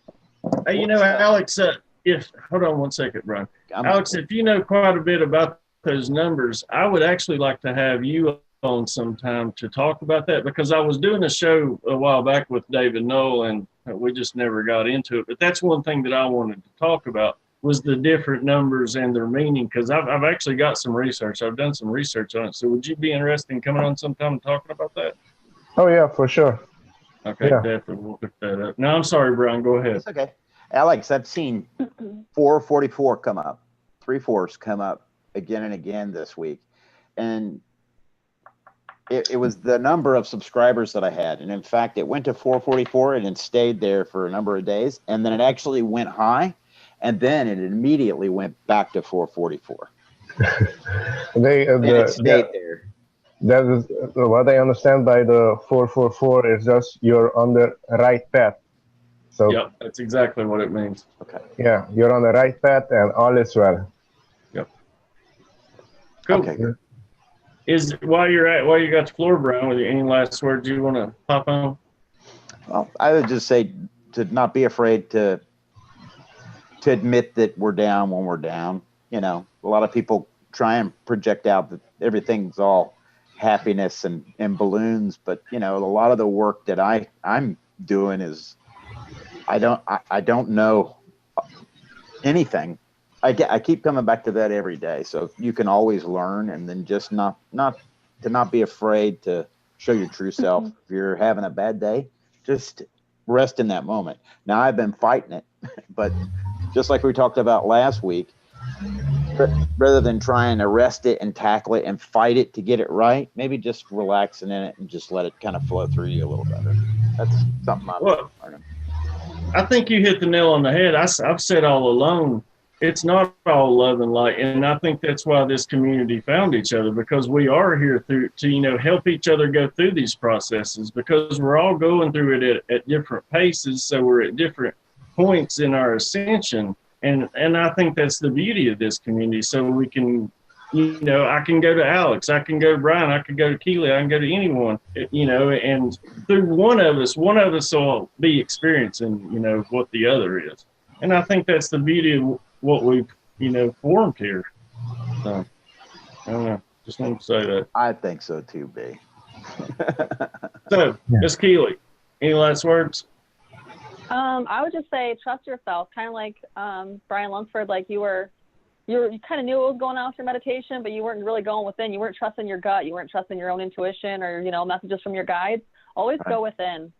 A: Hey, you know, Alex, hold on one second, Brian. Alex, if you know quite a bit about those numbers, I would actually like to have you on sometime to talk about that, because I was doing a show a while back with David Knoll and we just never got into it. But that's one thing that I wanted to talk about was the different numbers and their meaning, because I've actually got some research. I've done some research on it. So would you be interested in coming on sometime and talking about that?
D: Oh, yeah, for sure.
A: Okay, yeah. Definitely. We'll pick that up. No, I'm sorry, Brian. Go ahead.
C: It's okay. Alex, I've seen 444 come up, 3/4 come up again and again this week. And it was the number of subscribers that I had. And in fact, it went to 444 and it stayed there for a number of days. And then it actually went high. And then it immediately went back to 444. It stayed there.
D: That is what I understand by the 444 is just you're on the right path. So
A: yep, that's exactly what it means.
C: Okay.
D: Yeah, you're on the right path and all is well.
A: Yep. Cool. Okay. While you got the floor, Brian, with any last words you want to pop on?
C: Well, I would just say to not be afraid to admit that we're down when we're down. You know, a lot of people try and project out that everything's all happiness and balloons, but you know, a lot of the work that I'm doing is I don't know anything. I keep coming back to that every day. So you can always learn, and then just not be afraid to show your true self. If you're having a bad day, just rest in that moment. Now I've been fighting it, but just like we talked about last week, rather than trying to arrest it and tackle it and fight it to get it right, maybe just relaxing in it and just let it kind of flow through you a little better. That's something I'm learning.
A: I think you hit the nail on the head. I've said all along, it's not all love and light, and I think that's why this community found each other, because we are here to help each other go through these processes, because we're all going through it at different paces, so we're at different points in our ascension. And I think that's the beauty of this community. So we can, I can go to Alex, I can go to Brian, I can go to Keelee, I can go to anyone, and through one of us will be experiencing, what the other is. And I think that's the beauty of what we've, formed here. So, I don't know, just want to say that.
C: I think so too, B.
A: So, Ms. Keelee, any last words?
B: I would just say trust yourself, kind of like Brian Lunsford, like you kind of knew what was going on with your meditation, but you weren't really going within. You weren't trusting your gut. You weren't trusting your own intuition or, messages from your guides. Always go within.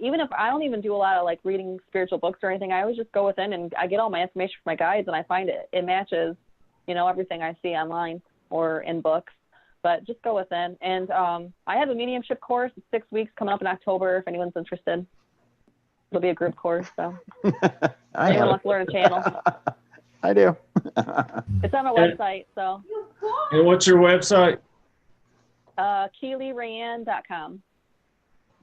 B: Even if I don't even do a lot of like reading spiritual books or anything, I always just go within and I get all my information from my guides, and I find it matches, everything I see online or in books. but just go within. And I have a mediumship course. It's 6 weeks coming up in October if anyone's interested. It'll be a group course, so anyone wants to learn a channel.
C: I do.
B: It's on my website, so.
A: And what's your website?
B: KeeleeRayanne.com.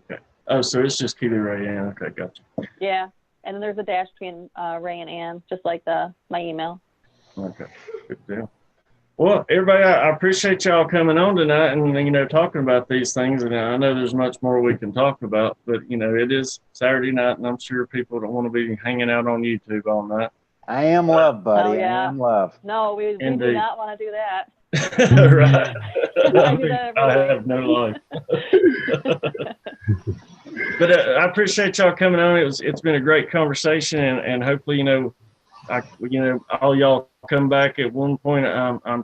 A: Okay. Oh, so it's just Keelee Rayanne. Okay, gotcha.
B: Yeah, and then there's a dash between Ray and Ann, just like my email.
A: Okay, good deal. Well, everybody, I appreciate y'all coming on tonight and, talking about these things. And I know there's much more we can talk about, but, it is Saturday night, and I'm sure people don't want to be hanging out on YouTube all night.
C: I am love, buddy.
B: Oh, yeah.
C: I am love.
B: No, we do not want to do that.
A: Right.
B: I do that every
A: I
B: day.
A: have no life. But I appreciate y'all coming on. It's been a great conversation, and hopefully, all y'all come back at one point. I'm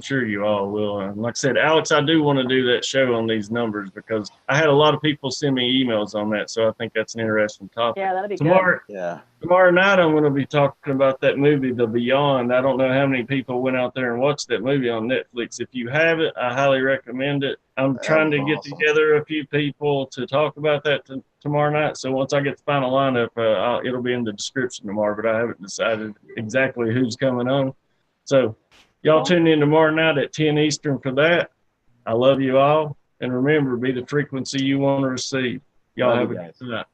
A: sure you all will. And like I said, Alex, I do want to do that show on these numbers because I had a lot of people send me emails on that. So I think that's an interesting topic.
B: Yeah, that'd be
A: good.
C: Yeah.
A: Tomorrow night, I'm going to be talking about that movie, The Beyond. I don't know how many people went out there and watched that movie on Netflix. If you haven't, I highly recommend it. I'm trying to get together a few people to talk about that tomorrow night. So once I get the final lineup, it'll be in the description tomorrow, but I haven't decided exactly who's coming on. So y'all tune in tomorrow night at 10 Eastern for that. I love you all. And remember, be the frequency you want to receive. Y'all have a good night.